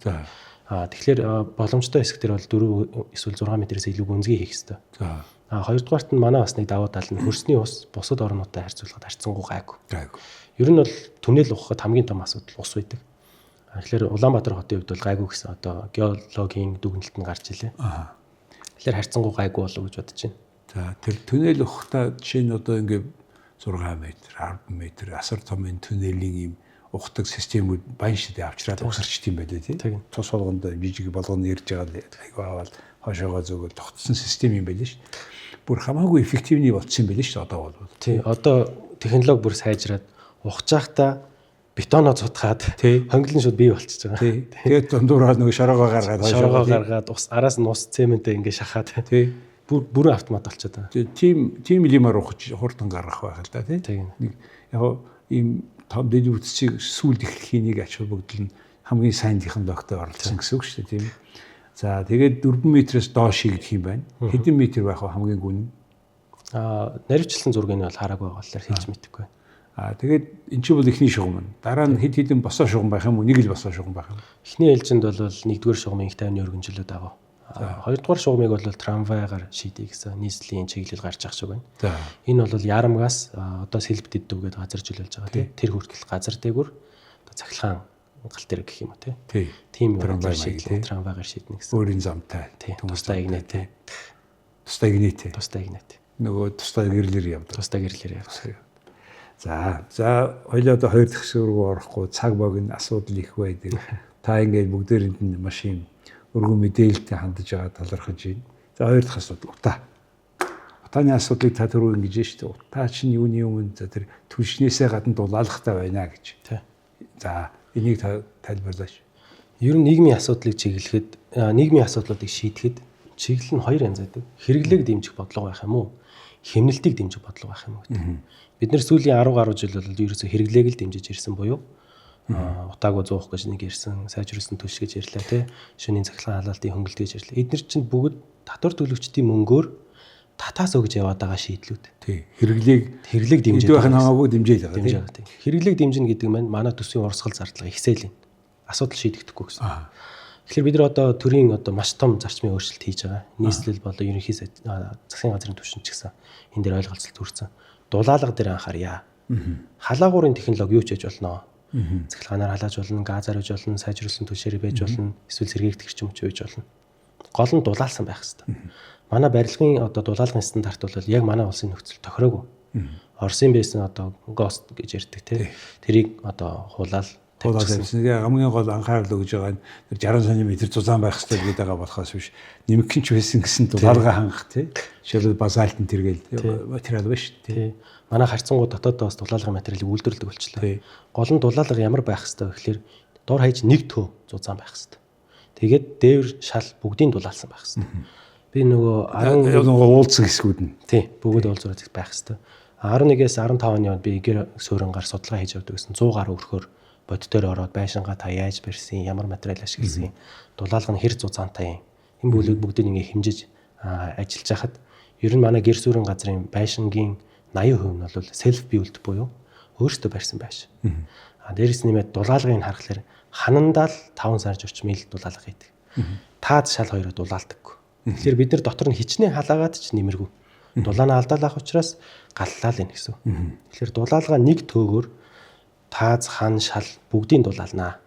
Тэгэхээр боломжтой хэсэг дээр бол 4 эсвэл 6 метрээс илүү гүнзгий хийх хэрэгтэй. Хоёрдугаарт нь манай басныг давуу тал нь хөрсний ус бусад орнуудтай харьцуулахад харьцангуй гайгүй. Ер нь бол түнэл ухахад хамгийн том асуудал ус байдаг. Тэгэхээр Улаанбаатар хотын хувьд бол гайгүй гэсэн одоо геологийн дүгнэлт нь гарч илээ. Тэгэхээр харьцангуй гайгүй болов гэж бодож байна. За тэр түнэл ухахтаа жишээ нь одоо ингээд 6 метр, 10 метр асар томын түнэлийн юм ухдаг системүүд баян шидэ авчраад угсарчт юм байлээ тий. Тус болгонд жижиг болгоно ирж байгаа айгүй аваад хошоогоо зөвгөл тогтсон систем юм байлээ шүү дээ. Бүр хамаагүй эффективний болчихсон юм байлээ шүү дээ одоо бол. Тий. Одоо технологи бүр сайжраад ухажаахта бетоноо цутгаад хонглон шууд бий болчихж байгаа. Тий. Тэгээд дундуураа нөгөө шороогоо гаргаад ус араас нь ус цементээ ингээ шахаад тий. Бүрэн автомат болчиход байгаа. Тийм лимар ухаж хурдан гаргах байх л да тий. Нэг яг ийм том дэд үтсийг сүүлд эхлэхийн нэг ач холбогдол нь хамгийн сайн технологитой оролцсон гэсэн үг шүү дээ тийм. За тэгээд 4 метрээс доош гэх юм байна. Хэдэн метр байх вэ хамгийн гүн? Наривчлсан зургийг нь бол хараагүй байгаа болохоор хэлж мэдэхгүй. Тэгээд эн чинь бол эхний шугам нь. Дараа нь хэд хэдэн босоо шугам байх юм уу? Нэг л босоо шугам байх юм. Эхний ээлжинд бол 1-р шугамын их тайвны өргөнжлүүд байгаа. 2-р шугамыг бол трамвайгаар шийдэе гэсэн нийслэлийн чиглэл гарч ах шиг байна. Энэ бол Ярамгаас одоо Сэлбэдэд дүүгээд газар жилүүлж байгаа тийм. Тэр хүртэл газар дээгүр одоо цахилгаан галт дээр гэх юм уу тийм. Тийм трамвайгаар шийднэ гэсэн. Өөрийн замтай. Тустай игнэтэй. Тустай игнэтэй. Нөгөө тустай гэрлэр явдаг. Тустай гэрлэр явдаг. За хоёлоо одоо 2 дахь хэсэг рүү орохгүй цаг богино асуудал их байдаг. Та ингээд бүгдээрэнд нь машин өргөн мэдээлэлтэй хандж байгаа талархаж байна. За 2 дахь асуудал утаа. Утааны асуудлыг та түрүү ингэж шүү дээ. Утаа чинь юуны өмнө за тэр түлшнээсээ гадна дулаалгатай байна гэж. За энийг тайлбарлаач. Ер нь нийгмийн асуудлыг чиглэхэд нийгмийн асуудлуудыг шийдэхэд чиглэл нь 2 янз байдаг. Хэрэглээг дэмжих бодлого байх юм уу? Хэмнэлтийг дэмжих бодлого байх юм уу гэдэг. Бид нэр сүүлийн 10 гаруй жил бол ерөөсөө хэрэглээг л дэмжиж ирсэн буюу утаагүй зуух гэж нэг ирсэн, сайжруулсан төлш гэж ярьлаа тий. Шөнийн цахилгаан халаалтын хөнгөлт гэж ярьлаа. Эдгээр чинь бүгд татвар төлөгчдийн мөнгөөр татаас өгж яваад байгаа шийдлүүд. Тий. Хэрэглээг дэмжиж байх нь хамаагүй дэмжиж байгаа тий. Хэрэглээг дэмжинэ гэдэг маань манай төсвийн урсгал зардлага ихсээл юм. Асуудал шийдэгдэхгүй гэсэн. Тэгэхээр бид нар одоо төрийн одоо маш том зарчмын өөрчлөлт хийж байгаа. Нийслэл болоо ерөнхий засгийн газрын түвшин ч гэсэн энэ дээр ойлголцол төрсэн. Дулаалга дээр анхаарья. Халаагуурын технологи юу ч хийж болно. Цахилгаанаар халааж болно, газаар хийж болно, сайжруулсан түлшээрээ байж болно, эсвэл сэргээгдэх юм ч хийж болно. Гол нь дулаалсан байх хэрэгтэй. Манай барилгын одоо дулаалгын стандарт бол яг манай улсын нөхцөл тохироогүй. Оросын байсан одоо гост гэж ярьдаг тий. Тэрийг одоо хулаал тавьчихсан. Хамгийн гол анхаарал өгж байгаа нь 60 см зузаан байх хэрэгтэй гэдэг байгаа болохоос биш. Нэмэгхэн ч байсан гэсэн дулаалга хангах тий. Жишээлбэл базальтын тэргээл материал биш тий. Манай харьцангуй дотоодоос дулаалгын материалыг үйлдвэрлэдэг болчихлоо. Гол нь дулаалга ямар байх хэрэгтэй вэ гэхээр дор хаяж нэг төө зузаан байх хэрэгтэй. Тэгээд дээвэр шал бүгдийн дулаалсан байх хэрэгтэй. Би нөгөө 10 уулзсан хэсгүүд нь тий бүгд уулзраад байх хэрэгтэй. 11-ээс 15 оны онд би гэр суурингаар судалгаа хийж явдаг гэсэн 100 гаруй өрхөөр бод дээр ороод байшингаа та яаж барьсан, ямар материал ашигласан, дулаалга нь хэр зузаантай юм. Энэ бүлэг бүгдийг ингээ хэмжиж ажиллаж хахад ер нь манай гэр суурин газрын байшингийн 80% нь бол self built буюу өөртөө барьсан байшин. Дээрээс нэмээд дулаалгыг харахаар ханандаа л 5 сар орчим ил дулаалга хийдэг. Таад шал хоёроо дулаалдаггүй. Тэгэхээр бид нар дотор нь хичнээн халаагаад ч нэмэргүй. Дулаанаа алдаалах учраас галлаа л энэ гэсэн. Тэгэхээр дулаалгаа нэг төөгөр тааз хан шал бүгдийн дулаалнаа.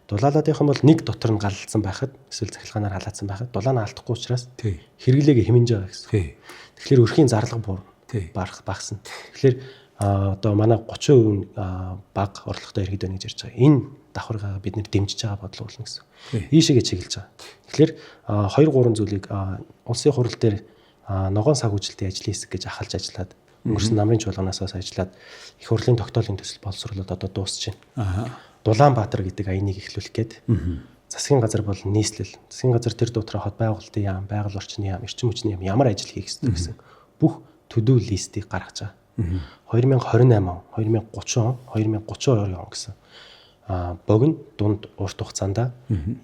Дулаалаадынхан бол нэг дотор нь галалцсан байхад эсвэл цахилгаанаар халаацсан байхад дулаан алдахгүй учраас Тий. хэрэглээгээ хэмнэж байгаа гэсэн. Тий. Тэгэхээр өрхийн зарлага буурна. Тий. Багасна. Тэгэхээр одоо манай 30% баг орлоготой иргэд байна гэж ярьж байгаа. Энэ давхаргаа бид нэр дэмжиж байгаа бодлого болно гэсэн. Ийшээгээ чиглэж байгаа. Тэгэхээр 2-3 зүйлийг улсын хурал дээр ногоон санхүүжилтийн ажлын хэсэг гэж ахалж ажиллаад өнгөрсөн намрын чуулганаас ажиллаад их хурлын тогтоолын төсөл боловсруулалт одоо дуусж байна. Дулаанбаатар гэдэг аяныг эхлүүлэх гээд засгийн газар бол нийслэл. Засгийн газар тэр дотроо хот байгуулалтын яам, байгаль орчны яам, эрчим хүчний яам ямар ажил хийх ёстой гэсэн бүх төдөө листийг гаргаж байгаа. 2028 он, 2030 он, 2032 он гэсэн богино дунд урт хугацаанд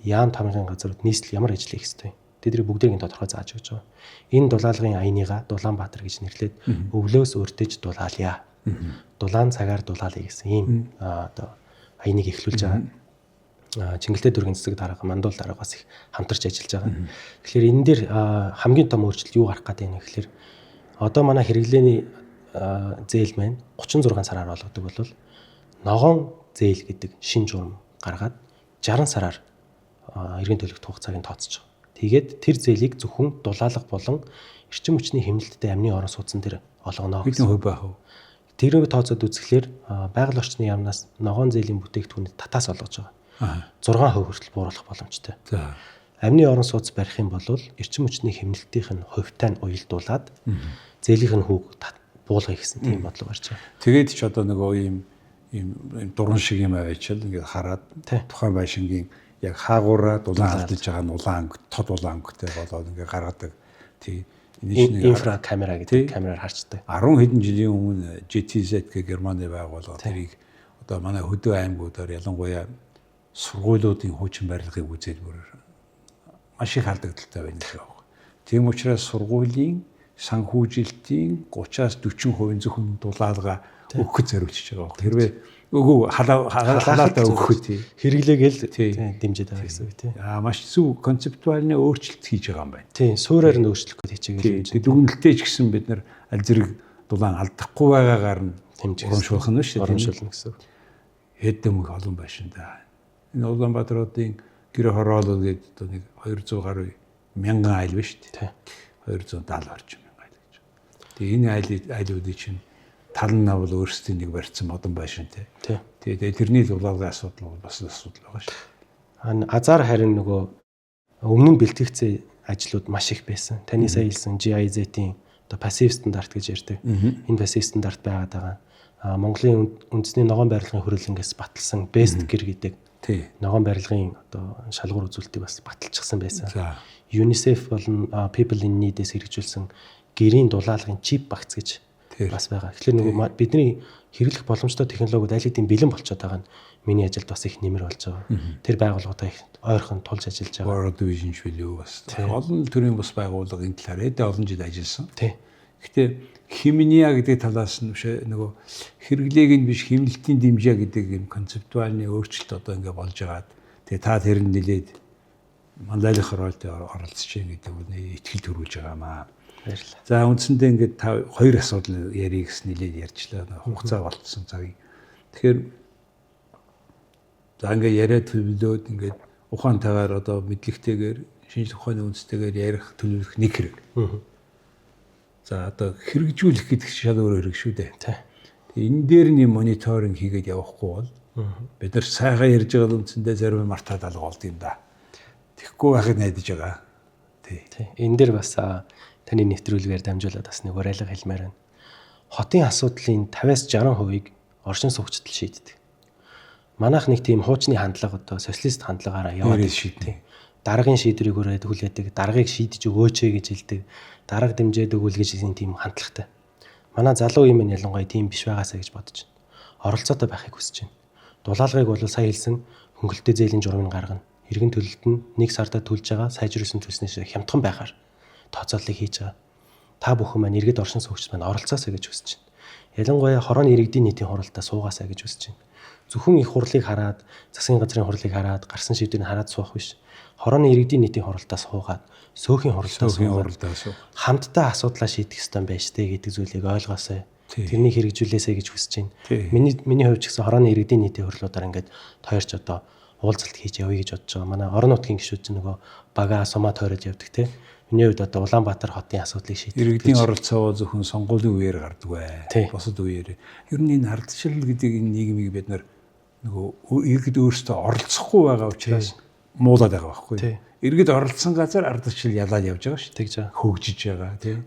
яам тамирын газрууд нийслэл ямар ажил хийх ёстой. Тэдний бүгдийг тодорхой зааж өгч байгаа. Энэ дулаалгын аяныгаа Дулаанбаатар гэж нэрлээд өвлөөс өртөж дулаалъя. Дулаан цагаар дулаалъя гэсэн ийм одоо аяныг эхлүүлж байгаа. Чингэлтэй дүүргийн цэцэг дарга, мандуул даргаас их хамтарч ажиллаж байгаа. Тэгэхээр энэ дээр хамгийн том өөрчлөлт юу гарах гэдэг нь гэхээр одоо манай хэрэглээний зээл маань 36 сараар болгодог бол ногоон зээл гэдэг шин журам гаргаад 60 сараар эргэн төлөвт хугацааг нь тооцож байгаа. Тэгээд тэр зээлийг зөвхөн дулаалга болон эрчим хүчний хэмнэлттэй амны орон сууцсан дээр олгоно Хэдэн хувь байх вэ? Тэрийг тооцоод үзэхлээр байгаль орчны яамнаас ногоон зээлийн бүтээгдэхүүнэд татаас олгож байгаа. 6% хүртэл бууруулах боломжтой. За. Амны орон сууц барих юм бол эрчим хүчний хэмнэлтийнх нь хувьтай нь уялдуулаад зээлийнх нь хүүг буулгая гэсэн тийм бодлого гарч байгаа. Тэгээд ч одоо нөгөө ийм дуран шиг юм аваачаал ингээд хараад тухайн байшингийн яг хаагуура дулаан алдаж байгаа нь улаан тод улаан өнгөтэй болоод ингээд гаргадаг. Тийм инфра камера гэдэг камераар харчдаг. 10 хэдэн жилийн өмнө GTZ гэх Германы байгууллага тэрийг одоо манай хөдөө аймагуудаар ялангуяа сургуулиудын хуучин барилгыг үзээд бүр маш их алдагдaltaй байна гэх юм. Тийм учраас сургуулийн санхүүжилтийн 30-аас 40% зөвхөн дулаалга өгөхөд зориулж байгаа. Хэрвээ өгөө халаатаа өгөх тий хэрэглээгээл дэмжиж байгаа гэсэн үг тий. Маш зөв концептуальны өөрчлөлт хийж байгаа юм байна. Тий, суураар нь өөрчлөх гэж хийчихэж байна. Дүгнэлттэй ч гэсэн бид нар аль зэрэг дулаан алдахгүй байгаагаар нь урамшуулах нь шүү дээ. Урамшуулна гэсэн. Хэдэн мөх олон байшин да. Энэ Улаанбаатарын гэр хороолол гэдэг одоо нэг 200 гаруй мянган айл ба шүү дээ. 270 орчим мянган айл гэж. Тэгээ энэ айлуудыг чинь тал нь бол өөрсдийн нэг барьсан модон байшинтай. Тэгээ тэрний дулаалгын асуудал бол бас асуудал байгаа шүү. Азар харин нөгөө өмнө нь бэлтгэгдсэн ажлууд маш их байсан. Таны сая хэлсэн GIZ-ийн одоо пассив стандарт гэж ярьдаг. Энэ пассив стандарт байгаад байгаа. Монголын үндэсний ногоон барилгын хөрөлнгөөс баталсан Best Gear гэдэг ногоон барилгын одоо шалгуур үзүүлэлтийг бас баталчихсан байсан. UNICEF болон People in Need-ээс хэрэгжүүлсэн гэрийн дулаалгын чип багц гэж бас байгаа. Тэгэхээр нөгөө бидний хэрэглэх боломжтой технологиуд аль хэдийн бэлэн болчиход байгаа нь миний ажилд бас их нэмэр болж байгаа. Тэр байгууллагуудаа их ойрхон тулж ажиллаж байгаа. World Vision билүү бас. Олон төрлийн бас байгууллага энэ талаар эдээ олон жил ажилласан. Гэхдээ химия гэдэг талаас нь биш нөгөө хэрэглээг нь биш химнэлтийн дэмжээ гэдэг юм концептуальны өөрчлөлт одоо ингэ болж байгаад тэгээ та тэр нь нэлээд мандалын хороолт оролцож байгаа гэдэг нь итгэл төрүүлж байгаа маа. Баярлалаа. За үндсэндээ ингээд та хоёр асуудал ярих гэсэн нэлээд ярьчлаа. Хугацаа болцсон цагийн. Тэгэхээр за ингээд яриад төлөвлөөд ингээд ухаантайгаар одоо мэдлэгтэйгээр шинжлэх ухааны үндэстэйгээр ярих төлөвлөх нэг хэрэг. За одоо хэрэгжүүлэх гэдэг шал өөр хэрэг шүү дээ. Тэгээ энэ дээр нь мониторинг хийгээд явахгүй бол бид нар сайхан ярьж байгаа үндсэндээ зарим мартаад алга болд юм да. Тэгэхгүй байхыг найдаж байгаа. Тий. Энэ дээр бас таны нэвтрүүлгээр дамжуулаад бас нэг уриалга хэлмээр байна. Хотын асуудлын 50-60%-ийг оршин суугчдал шийддэг. Манайх нэг тийм хуучны хандлага одоо социалист хандлагаараа яваад шийддэг. Даргын шийдвэрийг өрөөд хүлээдэг, даргыг шийдэж өгөөч гэж хэлдэг, дарга дэмжээд өгвөл гэж тийм хандлагатай. Манай залуу юм ялангуяа тийм биш байгаасаа гэж бодож байна. Оролцоотой байхыг хүсэж байна. Дулаалгыг бол сая хэлсэн хөнгөлөлтөө зээлийн журмыг гаргана. Иргэн төлөлт нь 1 сарда төлж байгаа сайжруулсан төлснөөс хямдхан байхаар тооцооллыг хийж байгаа. Та бүхэн маань иргэд оршин суугчид маань оролцоосоо гэж хүсэж байна. Ялангуяа хорооны иргэдийн нийтийн хуралдаа суугаасаа гэж хүсэж байна. Зөвхөн их хурлыг хараад, засгийн газрын хурлыг хараад, гарсан шийдвэрийг хараад суух биш. Хорооны иргэдийн нийтийн хуралдаа суугаад, сөөхийн хуралдаа суугаад хамтдаа асуудлаа шийдэх ёстой байж тээ гэдэг зүйлийг ойлгоосай. Тэрнийг хэрэгжүүлээсэй гэж хүсэж байна. Миний хувьд ч гэсэн хорооны иргэдийн нийтийн хурлуудаар ингээд тойрч одоо уулзалт хийж явъя гэж бодож байгаа. Манай орон нутгийн гишүүд чинь нөгөө бага сумаа тойроод явдаг те. Миний хувьд одоо Улаанбаатар хотын асуудлыг шийдэх. Иргэдийн оролцоо зөвхөн сонгуулийн үеэр гардаг бай. Бусад үеэр. Ер нь энэ ардчил гэдэг энэ нийгмийг бид нөгөө иргэд өөрсдөө оролцохгүй байгаа учраас муулаад байгаа байхгүй. Иргэд оролцсон газар ардчил ялаад явж байгаа шүү. Тэгж байгаа. Хөгжиж байгаа тийм.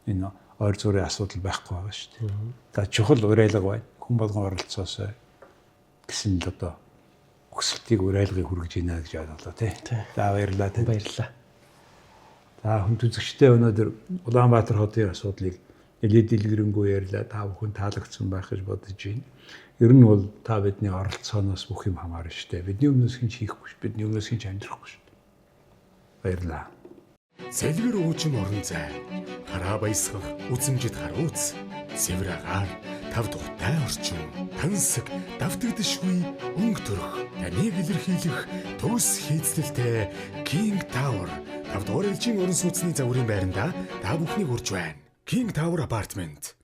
Энэ ойр зүрийн асуудал байхгүй байгаа шүү. За чухал уриалга бай. Хүн болгон оролцоосоо гэсэн л одоо өсөлтийг уриалгыг хүргэж ийна гэж бодлоо тий. За баярлалаа тий. Баярлалаа. За хүн үзэгчтэй өнөөдөр Улаанбаатар хотын асуудлыг нэлээд дэлгэрэнгүй ярьлаа. Та бүхэн таалагдсан байх гэж бодож байна. Ер нь бол та бидний оролцооноос бүх юм хамаарна шүү дээ. Бидний өмнөөс хинч хийхгүй шүү. Бидний өмнөөс хинч амьдрахгүй шүү. Баярлалаа. Сэлгэр уучин орон зай. Хараа баясгах, үзэмжид харууц. Сэвэр агаар, тав тухтай орчин. Тансаг, давтагдшгүй өнгө төрх. Таныг илэрхийлэх төгс хийцлэлтэй King Tower. Тав дугаар элчийн орон сууцны загварын байранда та бүхнийг урьж байна. King Tower Apartment.